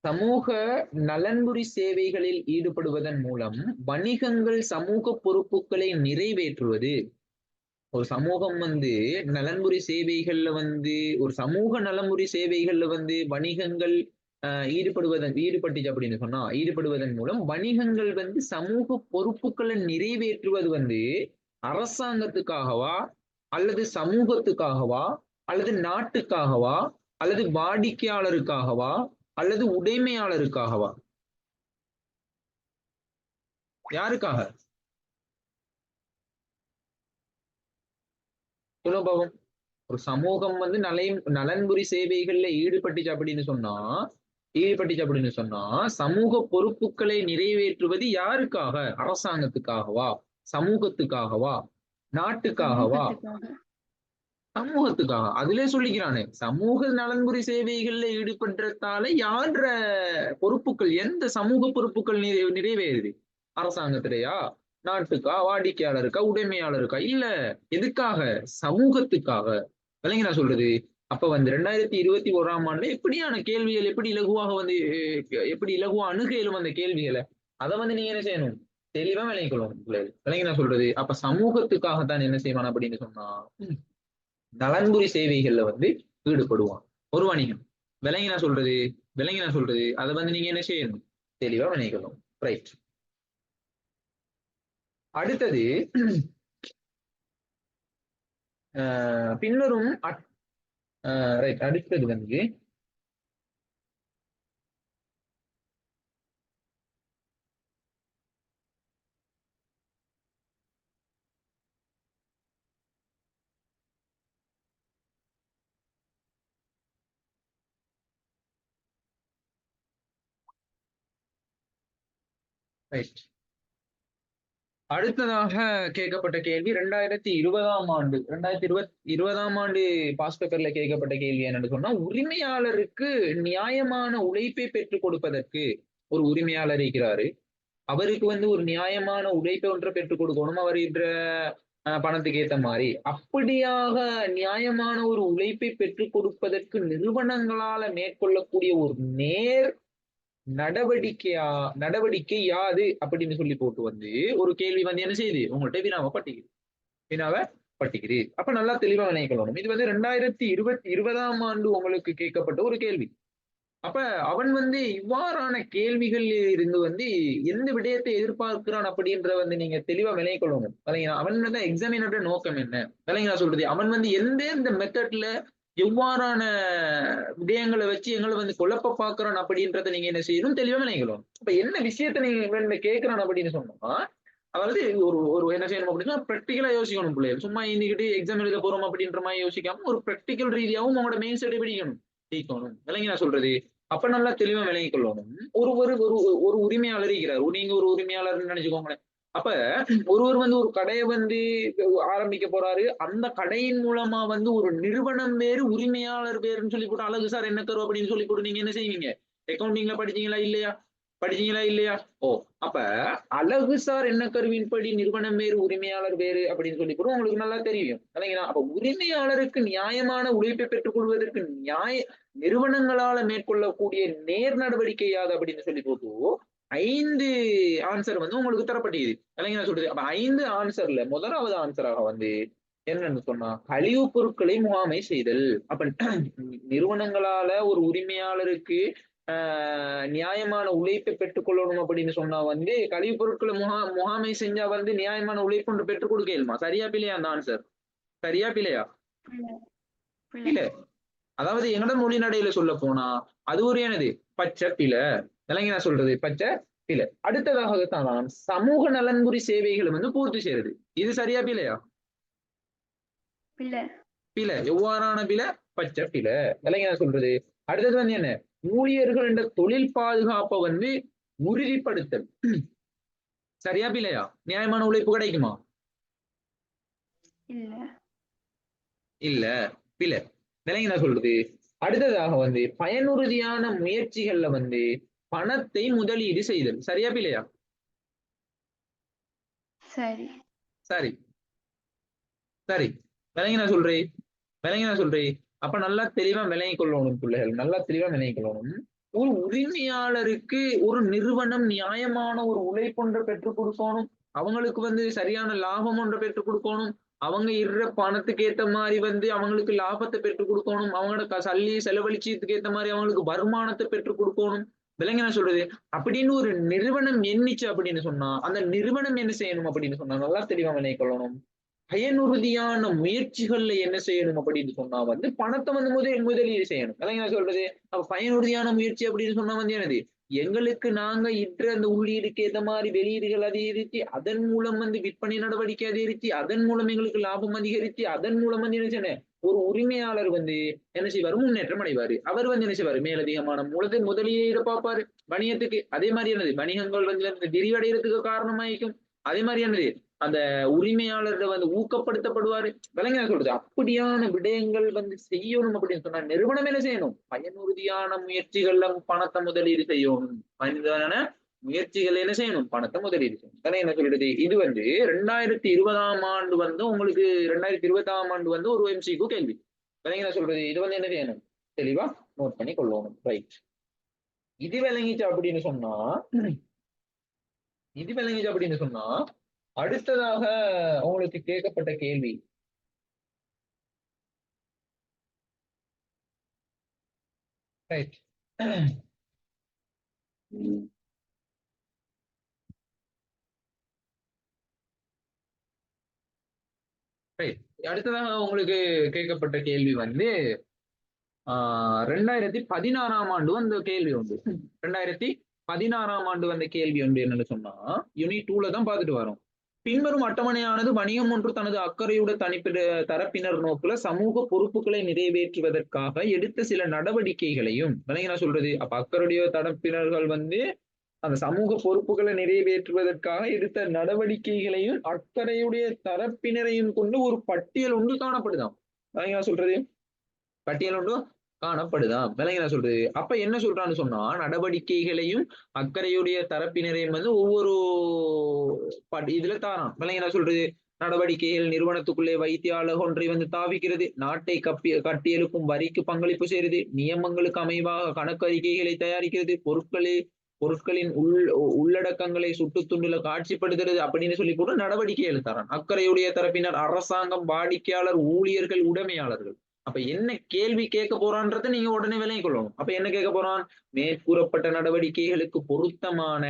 சமூக நலன்புரி சேவைகளில் ஈடுபடுவதன் மூலம் வணிகங்கள் சமூக பொறுப்புகளை நிறைவேற்றுவது. ஒரு சமூகம் நலன்புரி சேவைகள்ல ஒரு சமூக நலன்புரி சேவைகள்ல வணிகங்கள் ஈடுபட்டுச்சு அப்படின்னு சொன்னா ஈடுபடுவதன் மூலம் வணிகங்கள் சமூக பொறுப்புகளை நிறைவேற்றுவது அரசாங்கத்துக்காகவா அல்லது சமூகத்துக்காகவா அல்லது நாட்டுக்காகவா அல்லது வாடிக்கையாளருக்காகவா அல்லது உடைமையாளருக்காகவா? யாருக்காக? சுலபம். ஒரு சமூகம் நலன்புரி சேவைகள்ல ஈடுபட்டுச்சு அப்படின்னு சொன்னா சமூக பொறுப்புகளை நிறைவேற்றுவது யாருக்காக? அரசாங்கத்துக்காகவா, சமூகத்துக்காகவா, நாட்டுக்காகவா? சமூகத்துக்காக. சமூகத்துக்காக. அதிலே சொல்லிக்கிறானே, சமூக நலன்புரி சேவைகள்ல ஈடுபடுறதால யார்ற பொறுப்புகள், எந்த சமூக பொறுப்புகள் நிறைவேறுது? அரசாங்கத்திலயா, நாட்டுக்கா, வாடிக்கையாளருக்கா, உடைமையாளருக்கா? இல்ல. எதுக்காக? சமூகத்துக்காக. விளங்கி நான் சொல்றது? அப்ப 2021ஆம் ஆண்டுல எப்படியான கேள்விகள் எப்படி இலகுவாக எப்படி இலகுவா அணுக இயலும் அந்த கேள்விகளை? அதை நீங்க என்ன செய்யணும்? தெளிவா விளங்கிக்கொள்ளணும். விளங்கி நான் சொல்றது? அப்ப சமூகத்துக்காகத்தான் என்ன செய்வான் அப்படின்னு சொன்னா நலன்புரி சேவைகள்ல ஈடுபடுவான் ஒரு வணிகம். விளங்கி நான் சொல்றது அதை நீங்க என்ன செய்யணும்? தெளிவா விளங்கிக்கணும். ரைட். அடுத்தது பின்வரும் ரைட். அடுத்தது ரைட். அடுத்ததாக கேட்கப்பட்ட கேள்வி 2020ஆம் ஆண்டு பாஸ் பேப்பர்ல கேட்கப்பட்ட கேள்வி என்னன்னு சொன்னா, உரிமையாளருக்கு நியாயமான உழைப்பை பெற்றுக் கொடுப்பதற்கு ஒரு உரிமையாளர் இருக்கிறாரு. அவருக்கு ஒரு நியாயமான உழைப்பை ஒன்றை பெற்றுக் கொடுக்கணும். அவர் பணத்துக்கு ஏத்த மாதிரி. அப்படியாக நியாயமான ஒரு உழைப்பை பெற்றுக் கொடுப்பதற்கு நிறுவனங்களால மேற்கொள்ளக்கூடிய ஒரு நேர் நடவடிக்கை யாது அப்படின்னு சொல்லி போட்டு ஒரு கேள்வி என்ன செய்யுது? உங்கள்கிட்ட வினாவை பட்டிக்குது. அப்ப நல்லா தெளிவா நினைக்கணும். இது 2020ஆம் ஆண்டு உங்களுக்கு கேட்கப்பட்ட ஒரு கேள்வி. அப்ப அவன் இவ்வாறான கேள்விகளில் இருந்து எந்த விடயத்தை எதிர்பார்க்கிறான் அப்படின்ற நீங்க தெளிவா விளையக்கொள்ளணும். அவன் எக்ஸாமினோட நோக்கம் என்ன? விளையா சொல்றது? அவன் எந்த மெத்தட்ல எவ்வாறான விடயங்களை வச்சு எங்களை குழப்ப பாக்குறான் அப்படின்றத நீங்க என்ன செய்யணும்? தெளிவா விளையக்கொள்ளணும். அப்ப என்ன விஷயத்த நீங்க கேட்கிறான் அப்படின்னு சொன்னா, அதாவது ஒரு என்ன செய்யணும் அப்படின்னா பிராக்டிகலா யோசிக்கணும் பிள்ளைகள். சும்மா இன்னைக்கிட்டு எக்ஸாம் எழுத போறோம் அப்படின்ற மாதிரி யோசிக்காம ஒரு பிராக்டிகல் ரீதியாவும் உங்களோட மெயின் சைடு பிடிக்கணும். விளங்கி நான் சொல்றது? அப்ப நல்லா தெளிவா விளங்கிக் கொள்ளணும். ஒரு ஒரு ஒரு ஒரு உரிமையாளர் இருக்கிறார். நீங்க ஒரு உரிமையாளர்னு நினைச்சுக்கோங்களேன். அப்ப ஒருவர் ஒரு கடையை ஆரம்பிக்க போறாரு. அந்த கடையின் மூலமா ஒரு நிறுவனம் வேறு, உரிமையாளர் வேறுன்னு சொல்லி போட்டு அழகு சார் என்ன தரும் அப்படின்னு சொல்லி போட்டு நீங்க என்ன செய்வீங்க? அக்கவுண்டிங்ல படிச்சீங்களா இல்லையா? ஓ, அப்ப அழகுசார் என்ன கருவின்படி நிறுவனம் வேறு, உரிமையாளர் வேறு அப்படின்னு சொல்லி கூட உங்களுக்கு நல்லா தெரியும். இல்லைங்களா? அப்ப உரிமையாளருக்கு நியாயமான உழைப்பை பெற்றுக் கொள்வதற்கு நிறுவனங்களால மேற்கொள்ளக்கூடிய நேர் நடவடிக்கை யாது அப்படின்னு சொல்லி போட்டு 5 ஆன்சர் உங்களுக்கு தரப்பட்டது. இல்லைங்களா சொல்றது? அப்ப 5 ஆன்சர்ல முதலாவது ஆன்சராக என்னன்னு சொன்னா கழிவு பொருட்களை முகாமை செய்தல். அப்ப நிறுவனங்களால ஒரு உரிமையாளருக்கு நியாயமான உழைப்பை பெற்றுக் கொள்ளணும் அப்படின்னு சொன்னா கழிவுப் பொருட்களை முகாமை செஞ்சா நியாயமான உழைப்பு ஒன்று பெற்றுக் கொடுக்க இயலுமா? சரியா பிள்ளையா அந்த ஆன்சர்? சரியா பிள்ளையா? இல்ல. அதாவது எங்கட மொழி நடையில சொல்ல போனா அது ஒரு எனது பச்சை பிழை. விளங்கி நான் சொல்றது? பச்சை பிழை. அடுத்ததாகத்தான் சமூக நலன்புரி சேவைகளை பூர்த்தி செய்யறது. இது சரியா பிள்ளையா? பிழை. எவ்வாறான பிழை? பச்சை பிழை. விளங்கி நான் சொல்றது? அடுத்தது என்ன? ஊழியர்கள் என்ற தொழில் பாதுகாப்பை உறுதிப்படுத்தல். சரியா பிள்ளையா? நியாயமான உழைப்பு கிடைக்குமா? இல்ல. பிழை. விளங்கி நான் சொல்றது? அடுத்ததாக பயனுறுதியான முயற்சிகள்ல பணத்தை முதலீடு செய்தல். சரியா பிள்ளையா? சரி. விளங்கி நான் சொல்றேன். அப்ப நல்லா தெளிவா விளங்கிக் கொள்ளணும் பிள்ளைகள். நல்லா தெளிவா விளங்கிக் கொள்ளணும். ஒரு உரிமையாளருக்கு ஒரு நிறுவனம் நியாயமான ஒரு உழைப்பொன்றை பெற்றுக் கொடுக்கணும். அவங்களுக்கு சரியான லாபம் ஒன்றை பெற்றுக் கொடுக்கணும். அவங்க இடுற பணத்துக்கு ஏத்த மாதிரி அவங்களுக்கு லாபத்தை பெற்றுக் கொடுக்கணும். அவங்களோட சல்லி செலவழிச்சதுக்கு ஏத்த மாதிரி அவங்களுக்கு வருமானத்தை பெற்றுக் கொடுக்கணும். விலங்கு என்ன சொல்றது? அப்படின்னு ஒரு நிறுவனம் எண்ணிச்சு அப்படின்னு சொன்னா, அந்த நிறுவனம் என்ன செய்யணும் அப்படின்னு சொன்னா, நல்லா தெளிவா நினைக்கொள்ளணும். பயனுறுதியான முயற்சிகள்ல என்ன செய்யணும் அப்படின்னு சொன்னா பணத்தை முதலீடு செய்யணும். அதான் என்ன சொல்றது? அப்ப பயனுறுதியான முயற்சி அப்படின்னு சொன்னா என்னது? எங்களுக்கு நாங்க இட்ட அந்த உள்ளீடுக்கு ஏத்த மாதிரி வெளியீடுகள் அதிகரித்து அதன் மூலம் விற்பனை நடவடிக்கை அதிகரித்து அதன் மூலம் எங்களுக்கு லாபம் அதிகரித்து அதன் மூலம் என்ன செய்யணும்? ஒரு உரிமையாளர் என்ன செய்வாரு? முன்னேற்றம் அடைவாரு. அவர் என்ன செய்வாரு? மேலதிகமான முதலீடு பார்ப்பாரு வணிகத்துக்கு. அதே மாதிரி என்னது? வணிகங்கள் விரிவடைகிறதுக்கு காரணமாயிருக்கும். அதே மாதிரி என்னது? அந்த உரிமையாளர் ஊக்கப்படுத்தப்படுவாரு. விலங்கு சொல்றது அப்படியான விடயங்கள் செய்யணும் அப்படின்னு சொன்னா நிறுவனம் என்ன செய்யணும்? பயனுறுதியான முயற்சிகள்ல பணத்தை முதலீடு செய்யணும். பயனுறுதியான முயற்சிகள் என்ன செய்யணும்? பணத்தை முதலீடு செய்யணும். அதனால என்ன சொல்றது? இது 2020ஆம் ஆண்டு உங்களுக்கு 2020ஆம் ஆண்டு ஒரு MCQ கேள்வி. விலங்கு என்ன சொல்றது? இது என்ன செய்யணும்? தெளிவா நோட் பண்ணி கொள்ளணும். ரைட். இது விளங்கிச்சு அப்படின்னு சொன்னா அடுத்ததாக உங்களுக்கு கேட்கப்பட்ட கேள்வி ரைட். அடுத்ததாக உங்களுக்கு கேட்கப்பட்ட கேள்வி 2016ஆம் ஆண்டு அந்த கேள்வி உண்டு. 2016ஆம் ஆண்டு வந்த கேள்வி உண்டு என்னன்னு சொன்னா யூனிட் 2ல தான் பார்த்துட்டு வரோம். பின்வரும் அட்டவணையானது வணிகம் ஒன்று தனது அக்கறையுடைய தரப்பினர் நோக்குல சமூக பொறுப்புகளை நிறைவேற்றுவதற்காக எடுத்த சில நடவடிக்கைகளையும் நான் சொல்றது. அப்ப அக்கறையுடைய தரப்பினர்கள் அந்த சமூக பொறுப்புகளை நிறைவேற்றுவதற்காக எடுத்த நடவடிக்கைகளையும் அக்கறையுடைய தரப்பினரையும் கொண்டு ஒரு பட்டியல் ஒன்று காணப்படுதாம். நான் சொல்றது பட்டியல் ஒன்று காணப்படுதாம். விலங்கின சொல்றது. அப்ப என்ன சொல்றான்னு சொன்னா நடவடிக்கைகளையும் அக்கறையுடைய தரப்பினரையும் ஒவ்வொரு இதுல தாரான். விலங்கின சொல்றது நடவடிக்கைகள் நிறுவனத்துக்குள்ளே வைத்தியாளர் ஒன்றை தாவிக்கிறது, நாட்டை கட்டியெழுப்பும் வரிக்கு பங்களிப்பு செய்கிறது, நியமங்களுக்கு அமைவாக கணக்கு அறிக்கைகளை தயாரிக்கிறது, பொருட்களின் உள்ளடக்கங்களை சுட்டுத்துண்டுல காட்சிப்படுத்துறது அப்படின்னு சொல்லி போட்டு நடவடிக்கை எழுத்தாரான். அக்கறையுடைய தரப்பினர் அரசாங்கம், வாடிக்கையாளர், ஊழியர்கள், உடைமையாளர்கள். அப்ப என்ன கேள்வி கேட்க போறான்றதை நீங்க உடனே விளங்கிக் கொள்ளணும். அப்ப என்ன கேட்க போறான்? மேற்கூறப்பட்ட நடவடிக்கைகளுக்கு பொருத்தமான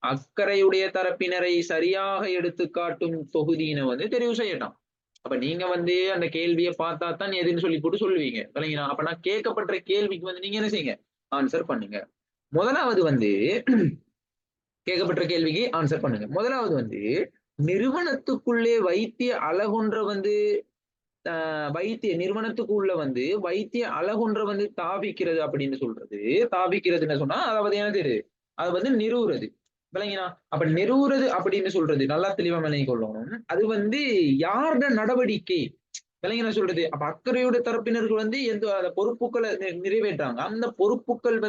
அக்கறையுடைய தரப்பினரை சரியாக எடுத்து காட்டும் தொகுதியினை தெரிவு செய்யட்டான். அப்ப நீங்க அந்த கேள்வியை பார்த்தா தான் எதுன்னு சொல்லி போட்டு சொல்லுவீங்க. விளங்கினா? அப்ப நான் கேட்கப்பட்ட கேள்விக்கு நீங்க என்ன செய்யுங்க? ஆன்சர் பண்ணுங்க. முதலாவது கேட்கப்பட்ட கேள்விக்கு ஆன்சர் பண்ணுங்க. முதலாவது நிறுவனத்துக்குள்ளே வைத்திய அழகொன்ற வைத்திய நிறுவனத்துக்குள்ள வைத்திய அழகொன்ற தாவிக்கிறது அப்படின்னு சொல்றது. தாவிக்கிறதுன்னு சொன்னா அதாவது என்னது? அது நிறுவுறது. விளங்கினா? அப்ப நிறுவுறது அப்படின்னு சொல்றது நல்லா தெளிவா விளங்கி கொள்ளணும். அது யாரோட நடவடிக்கை? விளங்கின சொல்றது. அப்ப அக்கறையோட தரப்பினர்கள் எந்த பொறுப்புகளை நிறைவேற்றாங்க. அந்த பொறுப்புகள்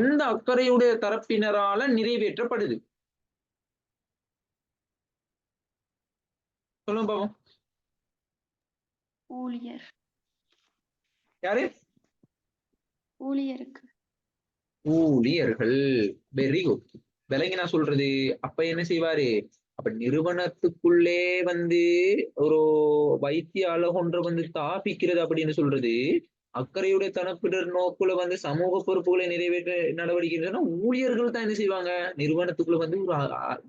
எந்த அக்கறையுடைய தரப்பினரால நிறைவேற்றப்படுது? சொல்லுங்க பாப்போம். ஊழியர். யாரு? ஊழியருக்கு. ஊழியர்கள். Very good. விளங்கினா சொல்றது. அப்ப என்ன செய்வாரு? அப்ப நிறுவனத்துக்குள்ளே ஒரு வைத்திய அழகொன்ற தாபிக்கிறது அப்படின்னு சொல்றது. அக்கறையுடைய தரப்பினர் நோக்குல சமூக பொறுப்புகளை நிறைவேற்ற நடவடிக்கை ஊழியர்கள் தான் என்ன செய்வாங்க? நிறுவனத்துக்குள்ள ஒரு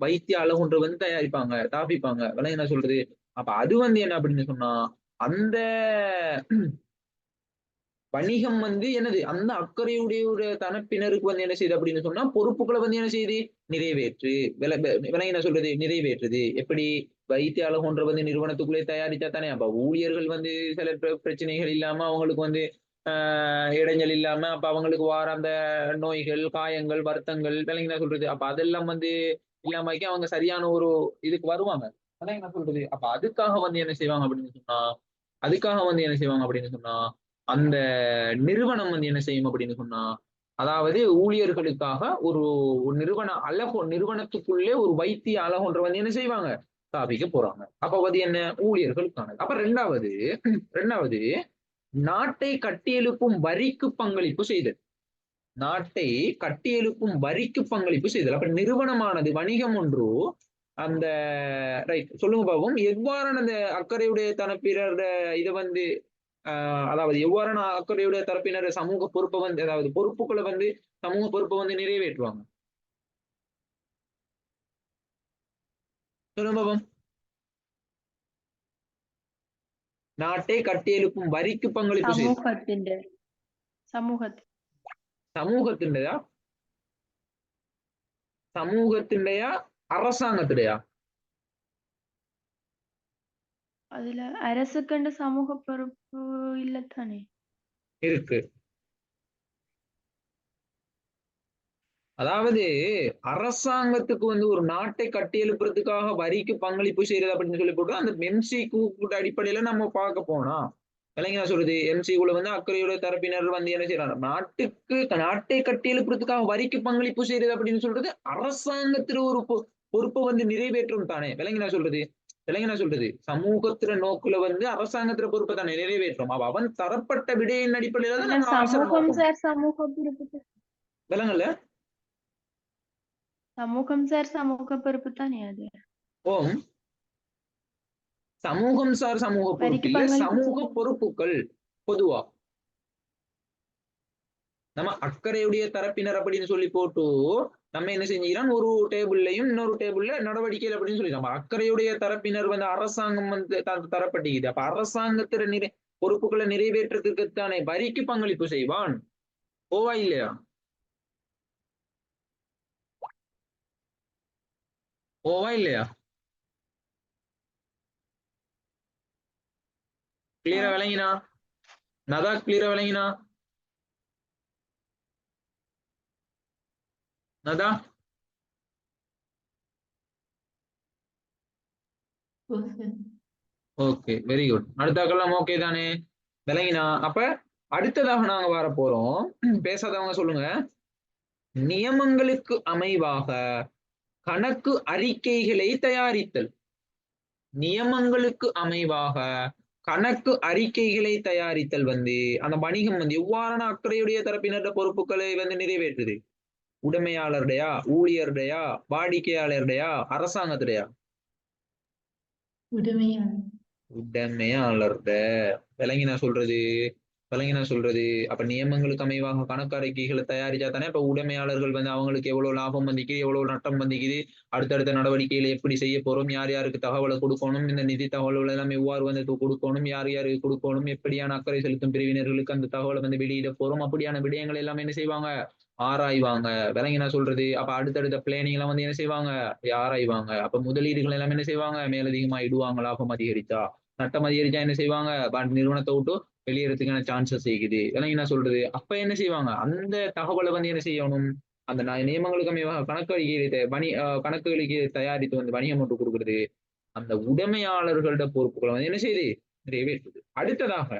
வைத்திய அழகொன்ற தயாரிப்பாங்க, தாபிப்பாங்க. விளங்கினா சொல்றது. அப்ப அது என்ன அப்படின்னு சொன்னா அந்த வணிகம் என்னது? அந்த அக்கறையுடைய தரப்பினருக்கு என்ன செய்யுது அப்படின்னு சொன்னா பொறுப்புகளை என்ன செய்யுது? நிறைவேற்று. என்ன சொல்றது? நிறைவேற்றுது. எப்படி? வைத்திய அழகொன்ற நிறுவனத்துக்குள்ளே தயாரித்தா தானே. அப்ப ஊழியர்கள் சில பிரச்சனைகள் இல்லாம அவங்களுக்கு இடைஞ்சல் இல்லாம அப்ப அவங்களுக்கு வார அந்த நோய்கள், காயங்கள், வருத்தங்கள் என்ன சொல்றது. அப்ப அதெல்லாம் இல்லாமக்கி அவங்க சரியான ஒரு இதுக்கு வருவாங்க. அதான் என்ன சொல்றது. அப்ப அதுக்காக என்ன செய்வாங்க அப்படின்னு சொன்னா அந்த நிறுவனம் என்ன செய்யும் அப்படின்னு சொன்னா அதாவது ஊழியர்களுக்காக ஒரு நிறுவனத்துக்குள்ளே ஒரு வைத்திய அழகொன்ற என்ன செய்வாங்க? ஸ்தாபிக்க போறாங்க. அப்ப என்ன? ஊழியர்களுக்கானது. அப்ப ரெண்டாவது நாட்டை கட்டியெழுப்பும் வரிக்கு பங்களிப்பு செய்தல். நாட்டை கட்டியெழுப்பும் வரிக்கு பங்களிப்பு செய்தல். அப்ப நிறுவனமானது வணிகம் ஒன்று அந்த ரைட் சொல்லுங்க பாவம் எவ்வாறான அந்த அக்கறையுடைய தரப்பினர் இதை வந்து அதாவது எவ்வாறான அக்கறையுடைய தரப்பினர் சமூக பொறுப்பை வந்து அதாவது பொறுப்புகளை வந்து சமூக பொறுப்பை வந்து நிறைவேற்றுவாங்க சொல்லுங்க பாவம். நாட்டை கட்டியெழுப்பும் வரிக்கு பங்களிப்பு செய்தல். சமூகத்தின்டையா சமூகத்தின்டையா அரசாங்கத்திடையா அதுல அரசுக்கண்டு சமூக பொறுப்பு இல்லத்தானே இருக்கு. அதாவது அரசாங்கத்துக்கு வந்து ஒரு நாட்டை கட்டியெழுப்புறதுக்காக வரிக்கு பங்களிப்பு செய்யறது அப்படின்னு சொல்லி போட்டு அந்த எம்சிக்கு அடிப்படையில நம்ம பார்க்க போனா விளங்கினா சொல்றது எம்சிக்குள்ள வந்து அக்கறையோட தரப்பினர் வந்து என்ன செய்யறாங்க நாட்டை கட்டியெழுப்புறதுக்காக வரிக்கு பங்களிப்பு செய்யறது அப்படின்னு சொல்றது அரசாங்கத்துல ஒரு பொறுப்பை வந்து நிறைவேற்றும் தானே விளங்கினா சொல்றது சமூகத்துல நோக்குல வந்து அரசாங்கத்துல பொறுப்பை தானே நிறைவேற்றும் அவன் தரப்பட்ட விடையின் அடிப்படையில தான் விளங்கல சமூகம் சார் சமூக பொறுப்பு தானே அது. ஓம் சமூகம் சார் சமூக பொறுப்பு இல்ல சமூக பொறுப்புகள் பொதுவா நம்ம அக்கறையுடைய தரப்பினர் அப்படின்னு சொல்லி போட்டு நம்ம என்ன செஞ்சுக்கிறோம் ஒரு டேபிள்லையும் இன்னொரு டேபிள்ல நடவடிக்கைகள் அப்படின்னு சொல்லி நம்ம அக்கறையுடைய தரப்பினர் வந்து அரசாங்கம் வந்து தரப்பட்டிக்குது அப்ப அரசாங்கத்துல பொறுப்புகளை நிறைவேற்றத்துக்குத்தானே வரிக்கு பங்களிப்பு செய்வான் ஓவா இல்லையா ஓவா இல்லையா கிளியரா விளங்கினா நதா கிளியரா விளங்கினா நதா ஓகே வெரி குட் அடுத்தாக்கெல்லாம் ஓகே தானே விளங்கினா அப்ப அடுத்ததாக நாங்க வர போறோம் பேசாதவங்க சொல்லுங்க நியமங்களுக்கு அமைவாக கணக்கு அறிக்கைகளை தயாரித்தல் நியமங்களுக்கு அமைவாக கணக்கு அறிக்கைகளை தயாரித்தல் வந்து அந்த வணிகம் வந்து எவ்வாறான அக்கறையுடைய தரப்பினர பொறுப்புகளை வந்து நிறைவேற்றுது உடைமையாளருடையா ஊழியருடையா வாடிக்கையாளருடையா அரசாங்கத்துடையா உடைமையாளர்ட விளங்கினா சொல்றது அப்ப நியமங்களுக்கு அமைவாக கணக்கு அறிக்கைகளை தயாரிச்சா தானே இப்ப உடைமையாளர்கள் வந்து அவங்களுக்கு எவ்வளவு லாபம் வந்திக்குது எவ்வளவு நட்டம் வந்திக்குது அடுத்தடுத்த நடவடிக்கைகளை எப்படி செய்ய போறோம் யார் யாருக்கு தகவலை கொடுக்கணும் இந்த நிதி தகவல்கள் எல்லாம் எவ்வாறு வந்து கொடுக்கணும் யார் யாருக்கு கொடுக்கணும் எப்படியான அக்கறை செலுத்தும் பிரிவினர்களுக்கு அந்த தகவலை வந்து வெளியிட போறோம் அப்படியான விடயங்கள் எல்லாம் என்ன செய்வாங்க ஆராய்வாங்க விளங்கினா சொல்றது அப்ப அடுத்தடுத்த பிளானிங் எல்லாம் வந்து என்ன செய்வாங்க ஆராய்வாங்க அப்ப முதலீடுகள் எல்லாம் என்ன செய்வாங்க மேலதிகமா இடுவாங்க லாபம் அதிகரித்தா நட்டம் அதிகரிச்சா என்ன செய்வாங்க நிறுவனத்தை விட்டு வெளியேறதுக்கான சான்சஸ் இருக்குது விளங்கினா சொல்றது அப்ப என்ன செய்வாங்க அந்த தகவலை வந்து என்ன செய்யணும் அந்த நியமங்களுக்கு அமைவாக கணக்குகளுக்கு தயாரித்து வந்து வணிகம் ஒன்று கொடுக்குறது அந்த உடைமையாளர்களோட பொறுப்புகளை வந்து என்ன செய்யுது நிறைவேற்றுது அடுத்ததாக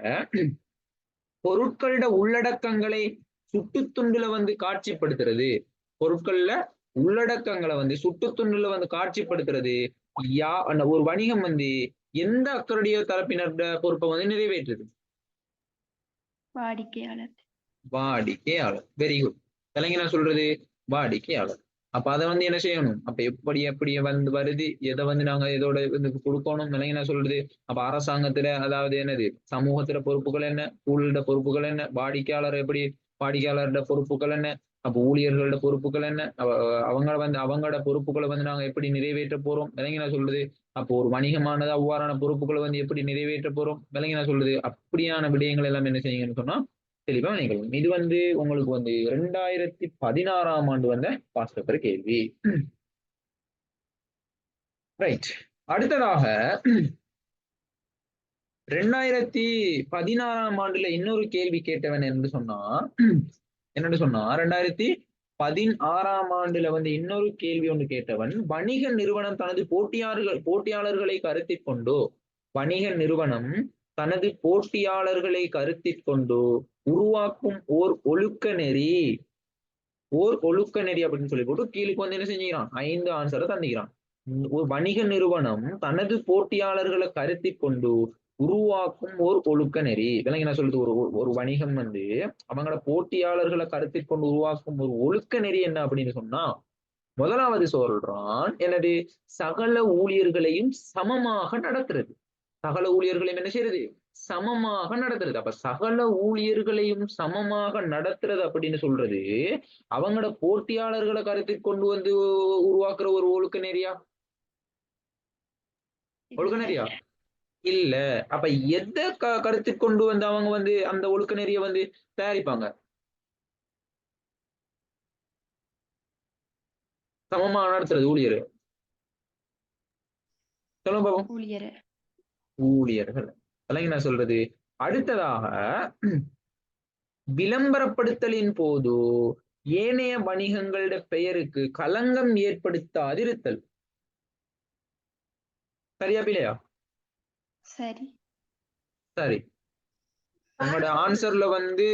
பொருட்களோட உள்ளடக்கங்களை சுட்டுத்துண்டுல வந்து காட்சிப்படுத்துறது பொருட்கள்ல உள்ளடக்கங்களை வந்து சுட்டுத்துண்டுல வந்து காட்சிப்படுத்துறது ஒரு வணிகம் வந்து எந்த அக்கறைய தரப்பினரோட பொறுப்பை வந்து நிறைவேற்றுது வாடிக்கையாளர் வெரி குட் விளங்கினா சொல்றது வாடிக்கையாளர் அப்ப அதை வந்து என்ன செய்யணும் அப்ப எப்படி வந்து வருது எதை வந்து நாங்க இதோட கொடுக்கணும் விளங்கினா சொல்றது அப்ப அரசாங்கத்துல அதாவது என்னது சமூகத்துல பொறுப்புகள் என்ன ஊழலோட பொறுப்புகள் என்ன வாடிக்கையாளர் எப்படி வாடிக்கையாளரோட பொறுப்புகள் என்ன அப்ப ஊழியர்களோட பொறுப்புகள் என்ன அவங்களோட பொறுப்புகளை வந்து நாங்க எப்படி நிறைவேற்ற போறோம் விளங்கினா சொல்றது அப்போ ஒரு வணிகமானது அவ்வாறான பொறுப்புகளை வந்து எப்படி நிறைவேற்ற போறோம் விளங்கினா சொல்றது அப்படியான விடயங்கள் எல்லாம் என்ன செய்யுங்கன்னு சொன்னா தெளிவா நினைக்கலாம் இது வந்து உங்களுக்கு வந்து 2016ஆம் ஆண்டு வந்த பாஸ்ட் பேப்பர் கேள்வி ரைட் அடுத்ததாக 2016ஆம் ஆண்டுல இன்னொரு கேள்வி கேட்டவன் என்னன்னு சொன்னா 2016ஆம் ஆண்டுல வந்து இன்னொரு கேள்வி ஒன்று கேட்டவன் வணிக நிறுவனம் தனது போட்டியாளர்களை கருத்தில் கொண்டு வணிக நிறுவனம் தனது போட்டியாளர்களை கருத்தில் கொண்டு உருவாக்கும் ஓர் ஒழுக்க நெறி அப்படின்னு சொல்லி போட்டு கீழுக்கு வந்து என்ன செஞ்சுக்கிறான் 5 ஆன்சரை தந்துக்கிறான் ஒரு வணிக நிறுவனம் தனது போட்டியாளர்களை கருத்தில் கொண்டு உருவாக்கும் ஒரு ஒழுக்க நெறி. விளங்கி நான் சொல்றது ஒரு வணிகம் வந்து அவங்களோட போட்டியாளர்களை கருத்தில் கொண்டு உருவாக்கும் ஒரு ஒழுக்க நெறி என்ன அப்படின்னு சொன்னா, முதலாவது சொல்றான் எனது சகல ஊழியர்களையும் சமமாக நடத்துறது. சகல ஊழியர்களையும் என்ன செய்யறது? சமமாக நடத்துறது. அப்ப சகல ஊழியர்களையும் சமமாக நடத்துறது அப்படின்னு சொல்றது அவங்களோட போட்டியாளர்களை கருத்தில் கொண்டு வந்து உருவாக்குற ஒரு ஒழுக்க நெறியா? ஒழுக்க இல்ல. நெறியா? இல்ல. அப்ப எதை கருத்தில் கொண்டு வந்து அவங்க வந்து அந்த ஒழுக்க நெறிய வந்து தயாரிப்பாங்க? சமமா நடத்துறது ஊழியர். சொல்லுங்க பாப்போம். ஊழியர். ஊழியர்கள். அதெல்லாம் நான் சொல்றது. அடுத்ததாக விளம்பரப்படுத்தலின் போது ஏனைய வணிகங்களோட பெயருக்கு களங்கம் ஏற்படுத்தாதிருத்தல். சரியா பிள்ளையா? சரி. சரி. உங்களோட ஆன்சர்ல வந்து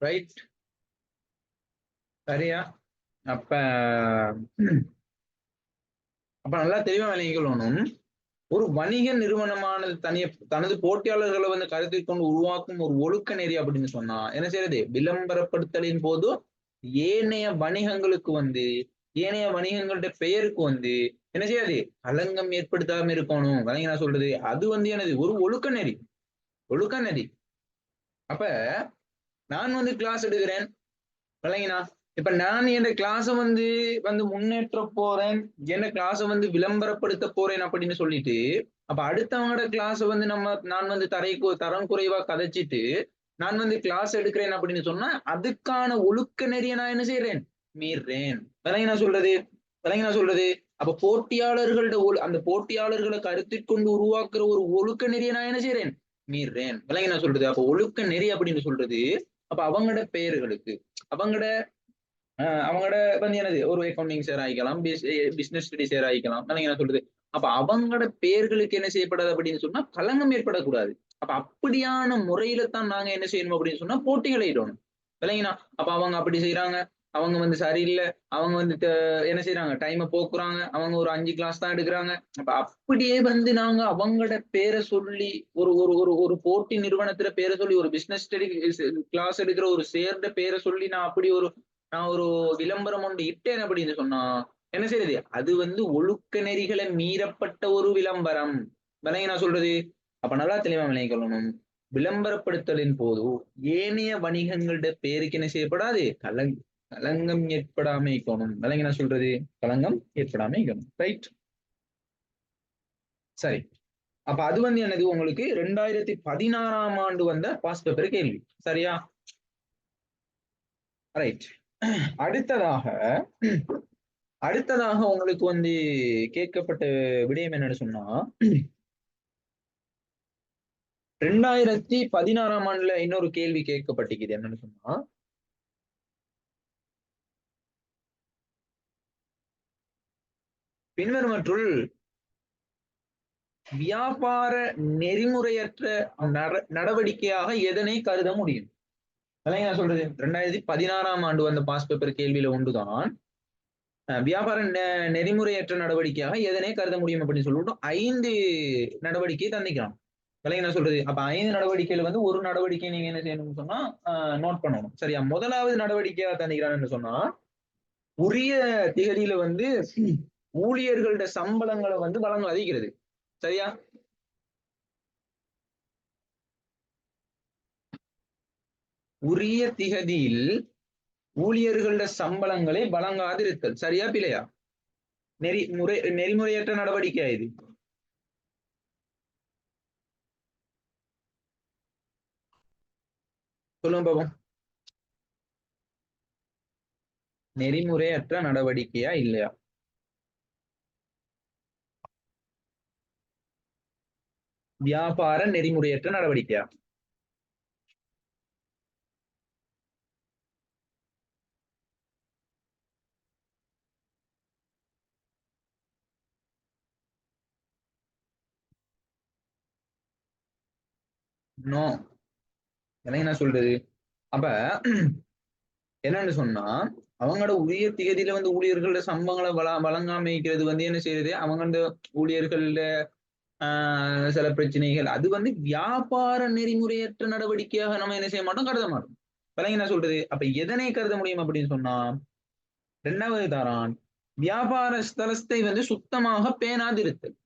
ரைட். சரியா? அப்ப அப்ப நல்லா தெளிவா விளங்கிக்கொள்ளணும். ஒரு வணிக நிறுவனமானது தனது போட்டியாளர்களை வந்து கருத்தில் கொண்டு உருவாக்கும் ஒரு ஒழுக்க நெறி அப்படின்னு சொன்னா என்ன செய்யறது? விளம்பரப்படுத்தலின் போது ஏனைய வணிகங்களுக்கு வந்து ஏனைய வணிகங்களுடைய பெயருக்கு வந்து என்ன செய்யாது? களங்கம் ஏற்படுத்தாம இருக்கணும். வழங்கி நான் சொல்றது அது வந்து எனது ஒரு ஒழுக்க நெறி. ஒழுக்க நெறி. அப்ப நான் வந்து கிளாஸ் எடுக்கிறேன். விளங்கினா இப்ப நான் என் கிளாஸ வந்து முன்னேற்ற போறேன், என் கிளாஸ வந்து விளம்பரப்படுத்த போறேன் அப்படின்னு சொல்லிட்டு, அப்ப அடுத்தவங்களோட கிளாஸ வந்து நான் வந்து தரம் குறைவா கதைச்சிட்டு, நான் வந்து கிளாஸ் எடுக்கிறேன் அப்படின்னு சொன்னா, அதுக்கான ஒழுக்க நெறிய நான் என்ன செய்யறேன்? மீறேன். விளங்கி நான் சொல்றது? விளங்கி நான் சொல்றது? அப்ப அந்த போட்டியாளர்களை கருத்தில் கொண்டு உருவாக்குற ஒரு ஒழுக்க நெறிய நான் என்ன செய்யறேன்? மீறேன். விளங்கி நான் சொல்றது? அப்ப ஒழுக்க நெறி அப்படின்னு சொல்றது அப்ப அவங்களோட பெயர்களுக்கு அவங்களோட அவங்களோட வந்து என்னது ஒரு அக்கௌண்டிங் சேர் ஆகிக்கலாம், பிசினஸ் ஸ்டடி சேர் ஆகிக்கலாம். என்ன சொல்றது? அப்ப அவங்களோட பெயர்களுக்கு என்ன செய்யப்படாது அப்படின்னு சொன்னா களங்கம் ஏற்படக்கூடாது. அப்ப அப்படியான முறையில தான் நாங்க என்ன செய்யணும் அப்படின்னு சொன்னா போட்டிகளை இடணும். விளங்கினா அப்ப அவங்க அப்படி செய்யறாங்க, அவங்க வந்து சரியில்லை, அவங்க வந்து என்ன செய்யறாங்க? டைமை போக்குறாங்க, அவங்க ஒரு 5 கிளாஸ் தான் எடுக்கிறாங்க. அப்ப அப்படியே வந்து நாங்க அவங்களோட பேரை சொல்லி ஒரு ஒரு ஒரு ஒரு போட்டி நிறுவனத்துல பேரை சொல்லி ஒரு பிசினஸ் ஸ்டடி கிளாஸ் எடுக்கிற ஒரு சேர்ந்த பேரை சொல்லி நான் ஒரு விளம்பரம் ஒன்று இட்டேன் அப்படின்னு சொன்னா என்ன செய்யுது? அது வந்து ஒழுக்க நெறிகளை மீறப்பட்ட ஒரு விளம்பரம். விளங்கி நான் சொல்றது? அப்ப நல்லா தெளிவா விளங்கிக் கொள்ளணும். விளம்பரப்படுத்தலின் போது ஏனைய வணிகங்களுடைய பேருக்கு என்ன செய்யப்படாது? களங்கம் ஏற்படாம இருக்கணும். விளங்கி நான் சொல்றது? களங்கம் ஏற்படாம இருக்கணும். ரைட். சரி. அப்ப அது வந்து என்னது? உங்களுக்கு 2016ஆம் ஆண்டு வந்த பாஸ் பேப்பர் கேள்வி. சரியா? ரைட். அடுத்ததாக உங்களுக்கு வந்து கேட்கப்பட்ட விடயம் என்னன்னு சொன்னா 2016ஆம் ஆண்டுல இன்னொரு கேள்வி கேட்கப்பட்டிருக்குது. என்னன்னு சொன்னா பின்வருவற்றுள் வியாபார நெறிமுறையற்ற நடவடிக்கையாக எதனை கருத முடியும்? அதான் நான் சொல்றது 2016ஆம் ஆண்டு வந்த பாஸ் பேப்பர் கேள்வியில ஒன்றுதான் வியாபார நெறிமுறையற்ற நடவடிக்கையாக எதனை கருத முடியும் அப்படின்னு சொல்லிட்டு 5 நடவடிக்கையை தந்திக்கலாம். விலைக்கு என்ன சொல்றது? அப்ப 5 நடவடிக்கையில வந்து ஒரு நடவடிக்கை நீங்க என்ன செய்யணும்னு சொன்னா நோட் பண்ணணும். சரியா? முதலாவது நடவடிக்கையா தந்திக்கிறான்னு சொன்னா உரிய திகதியில வந்து ஊழியர்களோட சம்பளங்களை வந்து வழங்க அதிகிறது. சரியா? உரிய திகதியில் ஊழியர்களோட சம்பளங்களை வழங்காதிருத்தல். சரியா பிழையா? நெறிமுறையற்ற நடவடிக்கை இது. சொல்லுங்க பாப்போம். நெறிமுறையற்ற நடவடிக்கையா இல்லையா? வியாபார நெறிமுறையற்ற நடவடிக்கையா? நோ. என்ன சொல்றது? அப்ப என்னன்னு சொன்னா, அவங்களோட உரிய திகதியில வந்து ஊழியர்களோட சம்பளங்களை வழங்காம இருக்கிறது வந்து என்ன செய்யுது? அவங்க ஊழியர்கள சில பிரச்சனைகள் அது வந்து வியாபார நெறிமுறையற்ற நடவடிக்கையாக நம்ம என்ன செய்ய மாட்டோம், கருத மாட்டோம். என்ன சொல்றது? அப்ப எதனை கருத முடியும் அப்படின்னு சொன்னா, 2வது தாரான் வியாபார ஸ்தலத்தை வந்து சுத்தமாக பேணாதிருத்தல்.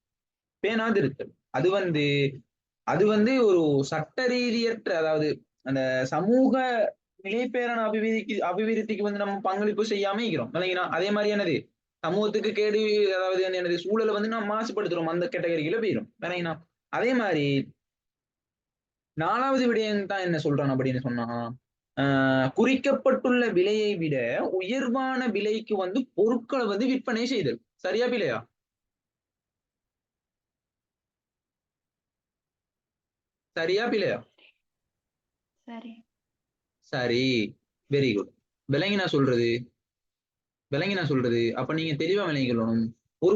அது வந்து ஒரு சட்ட ரீதியற்ற, அதாவது அந்த சமூக நிலைப்பேறான அபிவிருத்திக்கு வந்து நம்ம பங்களிப்பு செய்யாம இருக்கிறோம். இல்லைங்களா? அதே மாதிரி என்னது, சமூகத்துக்கு கேடு, அதாவது என்னது, சூழலை வந்து நம்ம மாசுபடுத்துறோம், அந்த கேட்டகரியில போயிடும். இல்லைங்களா? அதே மாதிரி 4வது விடயம் தான் என்ன சொல்றான் அப்படின்னு சொன்னா, குறிக்கப்பட்டுள்ள விலையை விட உயர்வான விலைக்கு வந்து பொருட்களை வந்து விற்பனை செய்தல். சரியா பிள்ளையா? சரியா பிள்ளையா? சரி. சரி, வெரி குட். விளங்கினா சொல்றது அப்ப நீங்க தெளிவா விளங்கிக்கணும். ஒரு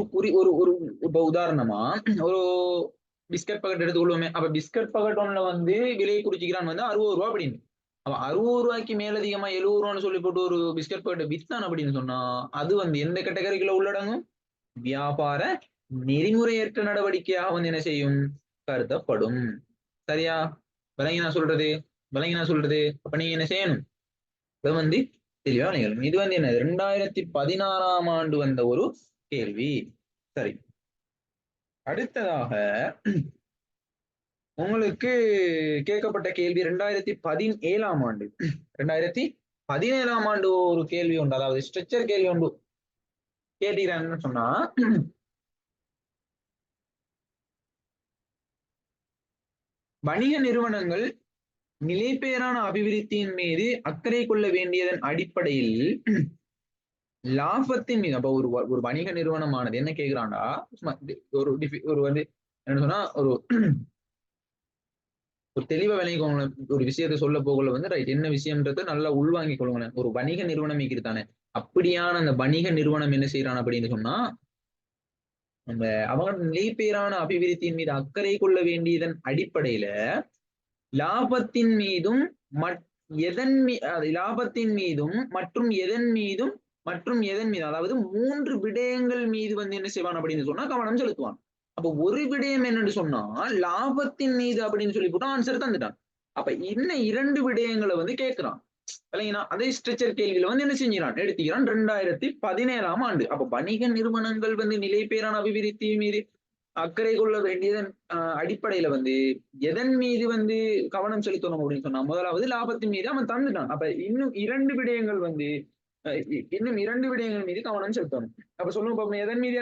இப்ப உதாரணமா ஒரு பிஸ்கட் பாக்கெட் எடுத்துக்கொள்வோமே. அப்ப பிஸ்கட் பாக்கெட் ஒன்ல வந்து விலையை குறிச்சிக்கிறான் வந்து 60 ரூபாய் அப்படின்னு. அப்ப 60 ரூபாய்க்கு மேலதிகமா 70 ரூபான்னு சொல்லி போட்டு ஒரு பிஸ்கட் பாக்கெட் வித்தான் அப்படின்னு சொன்னா, அது வந்து எந்த கேட்டகரிக்குள்ள உள்ளடங்கும்? வியாபார நெறிமுறையற்ற நடவடிக்கையாக வந்து என்ன செய்யும், கருதப்படும். சரியா? விளங்கினா சொல்றது? அப்ப நீங்க என்ன செய்யணும்? இதை வந்து தெளிவா விளங்கணும். இது வந்து என்ன, 2016ஆம் ஆண்டு வந்த ஒரு கேள்வி. சரி, அடுத்ததாக உங்களுக்கு கேட்கப்பட்ட கேள்வி 2017ஆம் ஆண்டு. 2017ஆம் ஆண்டு ஒரு கேள்வி உண்டு, அதாவது ஸ்ட்ரக்சர் கேள்வி உண்டு. கேட்டீங்கன்னு சொன்னா, வணிக நிறுவனங்கள் நிலைபேறான அபிவிருத்தியின் மீது அக்கறை கொள்ள வேண்டியதன் அடிப்படையில் லாபத்தின் மீது, அப்ப ஒரு வணிக நிறுவனமானது என்ன கேட்கிறான்டா, ஒரு வந்து என்ன சொன்னா, ஒரு தெளிவா விளங்கிக்கோங்க. ஒரு விஷயத்த சொல்ல போகல வந்து ரைட் என்ன விஷயம்ன்றது நல்லா உள்வாங்கிக் கொள்ளுங்க. ஒரு வணிக நிறுவனம் இருக்கிறதானே, அப்படியான அந்த வணிக நிறுவனம் என்ன செய்யறான் அப்படின்னு சொன்னா, நம்ம அவங்க நிலைபேறான அபிவிருத்தியின் மீது அக்கறை கொள்ள வேண்டியதன் அடிப்படையில லாபத்தின் மீதும் லாபத்தின் மீதும் மற்றும் எதன் மீது, அதாவது 3 விடயங்கள் மீது வந்து என்ன செய்வான் அப்படின்னு சொன்னா கவனம் செலுத்துவான். அப்ப ஒரு விடயம் என்னன்னு சொன்னா லாபத்தின் மீது அப்படின்னு சொல்லி போட்டு ஆன்சர் தந்துட்டான். அப்ப இன்னும் 2 விடயங்களை வந்து கேட்கிறான். இல்லைங்களா? அதே ஸ்ட்ரக்சர் கேள்வியில வந்து என்ன செஞ்சான், எடுத்துக்கிறான் 2017ஆம் ஆண்டு. அப்ப வணிக நிறுவனங்கள் வந்து நிலைபேறான அபிவிருத்தி மீது அக்கறை கொள்ள வேண்டியதன் அடிப்படையில வந்து எதன் மீது வந்து கவனம் செலுத்தணும் அப்படின்னு சொன்னா, முதலாவது லாபத்தின் மீது அவன் தந்துட்டான். அப்ப இன்னும் 2 விடயங்கள் வந்து இன்னும் 2 விடயங்கள் மீது கவனம் செலுத்தணும். அப்ப சொல்லுங்க பாப்போம், எதன் மீது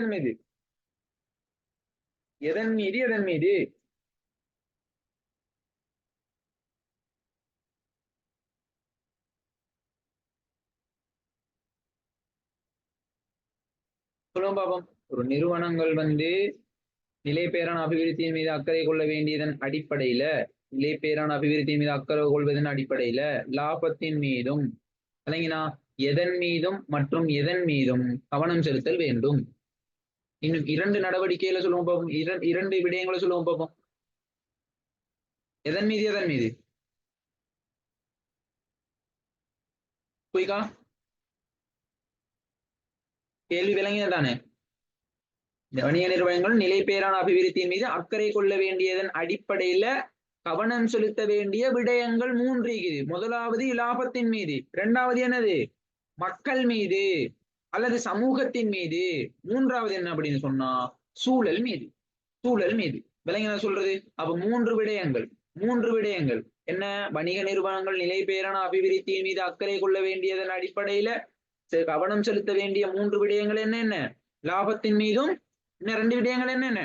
எதன் மீது சொல்லுங்க பாப்போம். ஒரு நிறுவனங்கள் வந்து நிலைபேறான அபிவிருத்தியின் மீது அக்கறை கொள்ள வேண்டியதன் அடிப்படையில, நிலைபேறான அபிவிருத்தியின் மீது அக்கறை கொள்வதன் அடிப்படையில லாபத்தின் மீதும், இல்லைங்களா, எதன் மீதும் மற்றும் எதன் மீதும் கவனம் செலுத்தல் வேண்டும். இன்னும் 2 நடவடிக்கைகளை சொல்லுவோம் பார்ப்போம். 2 விடயங்களை சொல்லுவோம் பார்ப்போம். எதன் மீது குயிக்கா கேள்வி விளங்கினதானே? வணிக நிறுவனங்கள் நிலைபேறான அபிவிருத்தியின் மீது அக்கறை கொள்ள வேண்டியதன் அடிப்படையில கவனம் செலுத்த வேண்டிய விடயங்கள் 3 இருக்குது. முதலாவது லாபத்தின் மீது, 2வது என்னது, மக்கள் மீது, அல்லது சமூகத்தின் மீது, மூன்றாவது என்ன அப்படின்னு சொன்னா சூழல் மீது. சூழல் மீது விளங்கின சொல்றது. அப்ப மூன்று விடயங்கள் என்ன? வணிக நிறுவனங்கள் நிலை பேரான அபிவிருத்தியின் மீது அக்கறை கொள்ள வேண்டியதன் அடிப்படையில கவனம் செலுத்த வேண்டிய மூன்று விடயங்கள் என்ன? லாபத்தின் மீதும் இன்னும் 2 விடயங்கள் என்ன?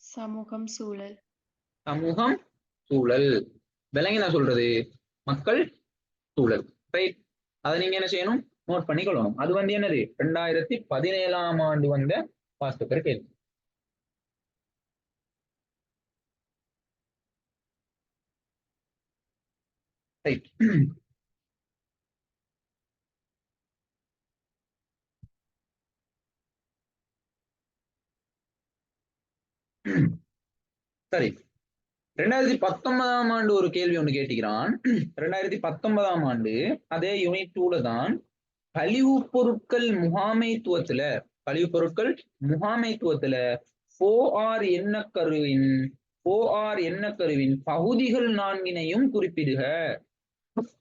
சமூகம் சூழல். சமூகம் சூழல் விளங்கின சொல்றது. மக்கள் சூழல். ரைட். அதை நீங்க என்ன செய்யணும்? நோட் பண்ணி கொள்ளணும். அது வந்து என்னது? 2017ஆம் ஆண்டு வந்த பாஸ்ட் பேப்பர் கேள்வி. ரைட். சரி. 2019ஆம் ஆண்டு ஒரு கேள்வி ஒண்ணு கேட்டுக்கிறான். 2019ஆம் ஆண்டு அதே யூனிட் 2ல தான் கழிவுப் பொருட்கள் முகாமைத்துவத்துல 4R எண்ணக்கருவின் பகுதிகள் 4னையும் குறிப்பிடுக.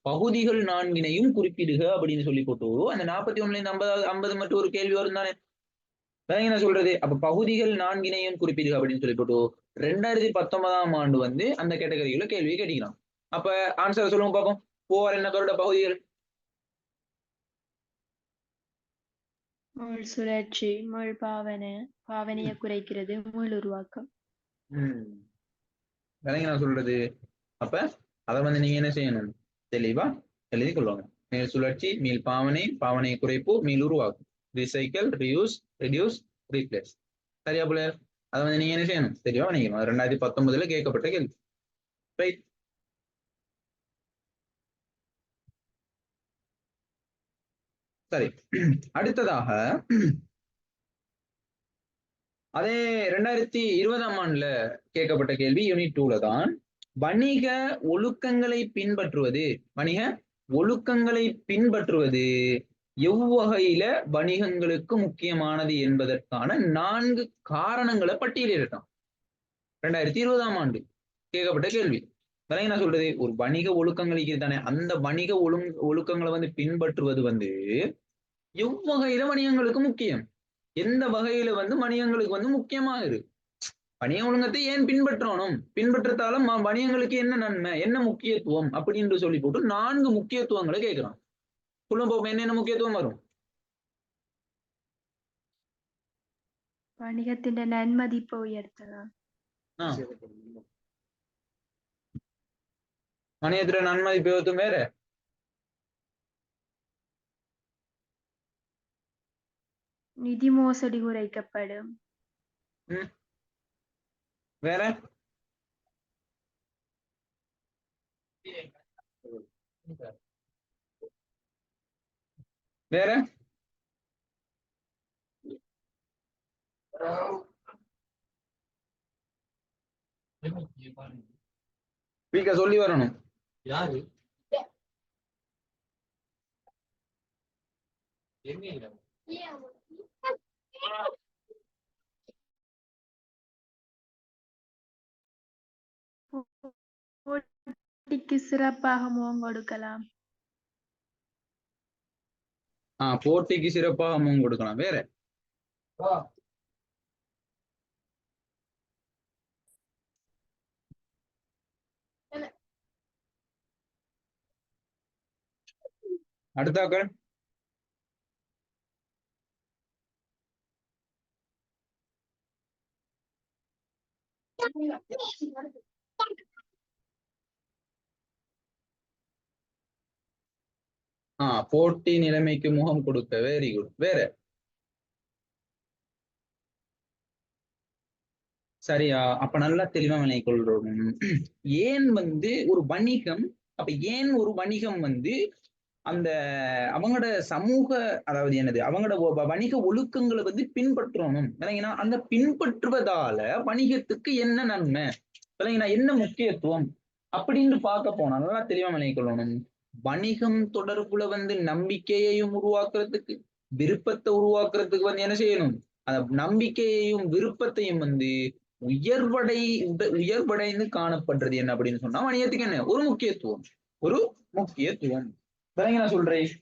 பகுதிகள் 4னையும் குறிப்பிடுக அப்படின்னு சொல்லி போட்டு அந்த 41 50 மட்டும் ஒரு கேள்வி வரும் தானே. என்ன சொல்றது? அப்ப பகுதிகள் 4னையும் குறிப்பிடுக அப்படின்னு சொல்லி போட்டு 2019ஆம் ஆண்டு வந்து அந்த கேட்டகரியில கேள்வியை கேட்டுக்கிறான். அப்ப ஆன்சர் சொல்லுங்க பார்ப்போம். 4R எண்ணக்கருட பகுதிகள். மீள் சுழற்சி, மீள் பாவனையை குறைக்கிறது, மீள் உருவாக்கம். நான் சொல்றது. அப்ப அதை வந்து நீங்க என்ன செய்யணும்? தெளிவா எழுதி கொள்வாங்க. மீள் சுழற்சி, மீள் பாவனை குறைப்பு, மீள் உருவாக்கும், ரீசைக்கிள், ரீயூஸ், ரெடியூஸ், ரீப்ளேஸ். சரியா போல? அதை வந்து நீங்க என்ன செய்யணும்? தெளிவா நினைக்கணும். 2019ல கேட்கப்பட்ட கேள்வி. ரைட். சரி. அடுத்ததாக அதே 2020ஆம் ஆண்டுல கேட்கப்பட்ட கேள்வி யூனிட் 2ல தான் வணிக ஒழுக்கங்களை பின்பற்றுவது எவ்வகையில வணிகங்களுக்கு முக்கியமானது என்பதற்கான 4 காரணங்களை பட்டியலிட்டான். 2020ஆம் ஆண்டு கேட்கப்பட்ட கேள்வி. என்ன சொல்றது? ஒரு வணிக ஒழுக்கங்கள் தானே, அந்த வணிக ஒழுக்கங்களை வந்து பின்பற்றுவது வந்து எவ்வகையில வணிகங்களுக்கு முக்கியம், எந்த வகையில வந்து வணிகங்களுக்கு வந்து முக்கியமாக இருக்கு. வணிக ஒழுங்கத்தை ஏன் பின்பற்றத்தாலும் வணிகங்களுக்கு என்ன நன்மை, என்ன முக்கியத்துவம் அப்படின்னு சொல்லி போட்டு 4 முக்கியத்துவங்களை கேட்கிறான். சொல்லும் போது என்னென்ன முக்கியத்துவம் வரும்? வணிகத்தின் நன்மதிப்பை உயர்த்தலாம். வணிகத்துல நன்மதிப்பு உயர்த்தும். வேற நிதி மோசடி குறைக்கப்படும். வேற வேற வீக்க சொல்லி வரணும். யாரு போட்டிக்கு சிறப்பாக முகம் கொடுக்கலாம். போட்டிக்கு சிறப்பாக முகம் கொடுக்கலாம். வேற அடுத்தாக்கள் போட்டி நிலைமைக்கு முகம் கொடுக்க. Very good. வேற சரியா? அப்ப நல்லா தெளிவா விளங்கிக் கொள்றோம். ஏன் வந்து ஒரு வணிகம், அப்ப ஏன் ஒரு வணிகம் வந்து அந்த அவங்களோட சமூக, அதாவது என்னது, அவங்களோட வணிக ஒழுக்கங்களை வந்து பின்பற்றணும். விளங்கினா அந்த பின்பற்றுவதால வணிகத்துக்கு என்ன நன்மை, விளங்கினா என்ன முக்கியத்துவம் அப்படின்னு பார்க்க போனா நல்லா தெளிவா விளங்கிக் கொள்ளணும். வணிகம் தொடர்புல வந்து நம்பிக்கையையும் உருவாக்குறதுக்கு, விருப்பத்தை உருவாக்குறதுக்கு வந்து என்ன செய்யணும்? அந்த நம்பிக்கையையும் விருப்பத்தையும் வந்து உயர்வடைந்து காணப்படுறது என்ன அப்படின்னு சொன்னா வணிகத்துக்கு என்ன ஒரு முக்கியத்துவம். நான் சொல்றேன்.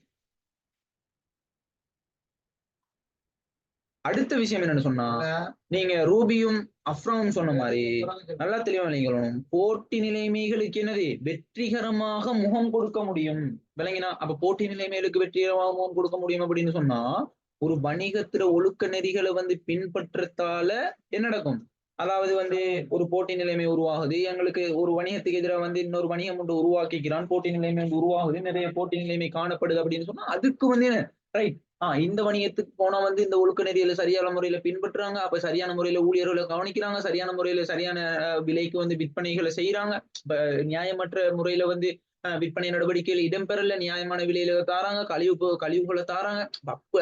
அடுத்த விஷயம் என்னன்னு சொன்னா நீங்க ரூபியும் அஃப்ராவும் சொன்ன மாதிரி நல்லா தெளிவா நினைக்கணும். போட்டி நிலைமைகளுக்கு என்னது வெற்றிகரமாக முகம் கொடுக்க முடியும். விளங்கினா அப்ப போட்டி நிலைமைகளுக்கு வெற்றிகரமாக முகம் கொடுக்க முடியும் அப்படின்னு சொன்னா ஒரு வணிகத்துல ஒழுக்க நெறிகளை பின்பற்றத்தால என்ன நடக்கும்? அதாவது ஒரு போட்டி நிலைமை உருவாகுது. எங்களுக்கு ஒரு வணிகத்துக்கு எதிராக இன்னொரு வணிகம் ஒன்று உருவாக்கிக்கிறான். போட்டி நிலைமை உருவாகுது. நிறைய போட்டி நிலைமை காணப்படுது அப்படின்னு சொன்னா அதுக்கு ரைட் இந்த வணிகத்துக்கு போனா இந்த ஒழுக்க நெறியில சரியான முறையில பின்பற்றுறாங்க. அப்ப சரியான முறையில ஊழியர்களை கவனிக்கிறாங்க. சரியான முறையில சரியான விலைக்கு விற்பனைகளை செய்யறாங்க. நியாயமற்ற முறையில விற்பனை நடவடிக்கைகள் இடம்பெறல. நியாயமான விலையில தாராங்க. கழிவுகளை தாராங்க.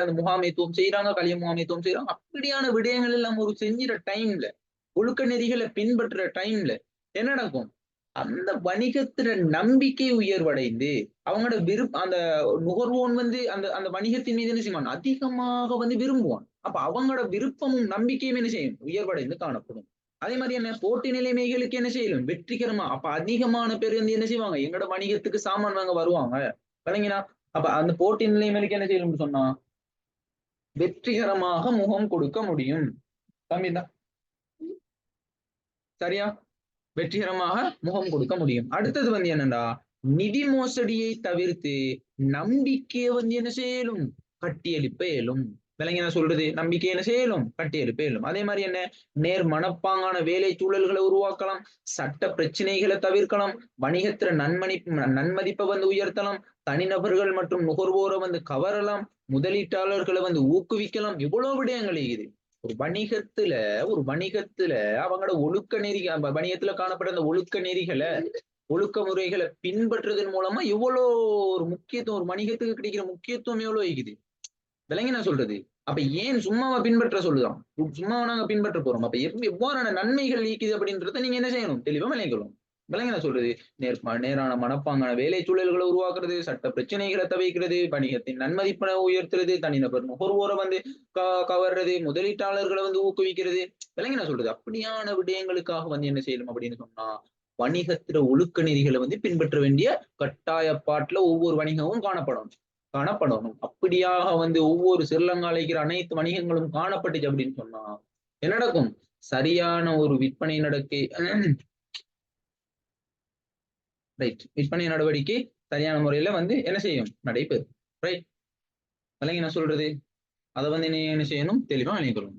அந்த முகாமைத்துவம் செய்யறாங்க. கழிவு முகாமைத்துவம் செய்யறாங்க. அப்படியான விடயங்கள் எல்லாம் ஒரு செஞ்சிட டைம்ல ஒழுக்க நெறிகளை பின்பற்றுற டைம்ல என்ன நடக்கும்? அந்த வணிகத்துல நம்பிக்கை உயர்வடைந்து அவங்களோட அந்த நுகர்வோன் அந்த அந்த வணிகத்தின் மீது என்ன செய்வான்? அதிகமாக விரும்புவான். அப்ப அவங்களோட விருப்பமும் நம்பிக்கையும் என்ன செய்யும்? உயர்வடைந்து காணப்படும். அதே மாதிரி என்ன போட்டி நிலைமைகளுக்கு என்ன செய்யலும் வெற்றிகரமா அப்ப அதிகமான பேர் என்ன செய்வாங்க? எங்களோட வணிகத்துக்கு சாமான் வாங்க வருவாங்க. விளங்கினா அப்ப அந்த போட்டி நிலைமைகளுக்கு என்ன செய்யணும்னு சொன்னா வெற்றிகரமாக முகம் கொடுக்க முடியும். தம்பிதான் சரியா? வெற்றிகரமாக முகம் கொடுக்க முடியும். அடுத்தது என்னன்னா நிதி மோசடியை தவிர்த்து நம்பிக்கையை என்ன செய்யலும்? கட்டியெழுப்ப இயலும். விளங்கினா சொல்றது நம்பிக்கை என்ன செய்யலும்? கட்டியெழுப்ப இயலும். அதே மாதிரி என்ன நேர் மனப்பாங்கான வேலை சூழல்களை உருவாக்கலாம். சட்ட பிரச்சனைகளை தவிர்க்கலாம். வணிகத்துல நன்மதிப்பை உயர்த்தலாம். தனிநபர்கள் மற்றும் நுகர்வோரை கவரலாம். முதலீட்டாளர்களை ஊக்குவிக்கலாம். இவ்வளவு விடயங்கள் இருக்குது. ஒரு வணிகத்துல அவங்களோட ஒழுக்க நெறி வணிகத்துல காணப்படுற அந்த ஒழுக்க நெறிகளை ஒழுக்க முறைகளை பின்பற்றுவதன் மூலமா எவ்வளவு ஒரு முக்கியத்துவம் ஒரு வணிகத்துக்கு கிடைக்கிற முக்கியத்துவம் எவ்வளவு இருக்குது. விளங்கி நான் சொல்றது. அப்ப ஏன் சும்மாவை பின்பற்ற சொல்லுதான்? சும்மாவை நாங்க பின்பற்ற போறோம். அப்ப எவ்வாறான நன்மைகள் ஈக்குது அப்படின்றத நீங்க என்ன செய்யணும்? தெளிவா விளங்கிக்கணும். விளங்கி நான் சொல்றது நேரான மனப்பாங்கான வேலை சூழல்களை உருவாக்குறது, சட்ட பிரச்சனைகளை தவிர்க்கிறது, வணிகத்தின் நன்மதிப்பை உயர்த்துறது, தனிநபர் நுகர்வோரை கவர்றது, முதலீட்டாளர்களை ஊக்குவிக்கிறது. விளங்கி நான் சொல்றது. அப்படியான விடயங்களுக்காக என்ன செய்யணும் அப்படின்னு சொன்னா வணிகத்துல ஒழுக்க நெறிகளை பின்பற்ற வேண்டிய கட்டாயப்பாட்டுல ஒவ்வொரு வணிகமும் காணப்படணும். அப்படியாக ஒவ்வொரு ஸ்ரீலங்கால இருக்கிற அனைத்து வணிகங்களும் காணப்பட்டுச்சு அப்படின்னு சொன்னா என்ன நடக்கும்? சரியான ஒரு விற்பனை நடவடிக்கை சரியான முறையில என்ன செய்யும்? நடைபெறும். ரைட். விளங்கி நான் சொல்றது. அதை நீ என்ன செய்யணும்? தெளிவா விளங்கிக்கணும்.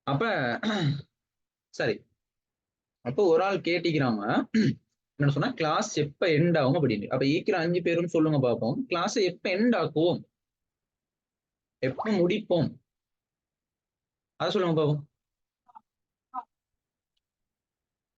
அப்ப சரி. அப்போ ஒரு ஆள் கேட்டிக்கிறாங்க என்ன சொன்னா கிளாஸ் எப்ப எண்ட் ஆகும் அப்படின்னு. அப்ப ஈக்கிற 5 பேரும் சொல்லுங்க பார்ப்போம். கிளாஸ் எப்ப எண்ட் ஆக்குவோம்? எப்ப முடிப்போம்? அதை சொல்லுங்க பார்ப்போம்.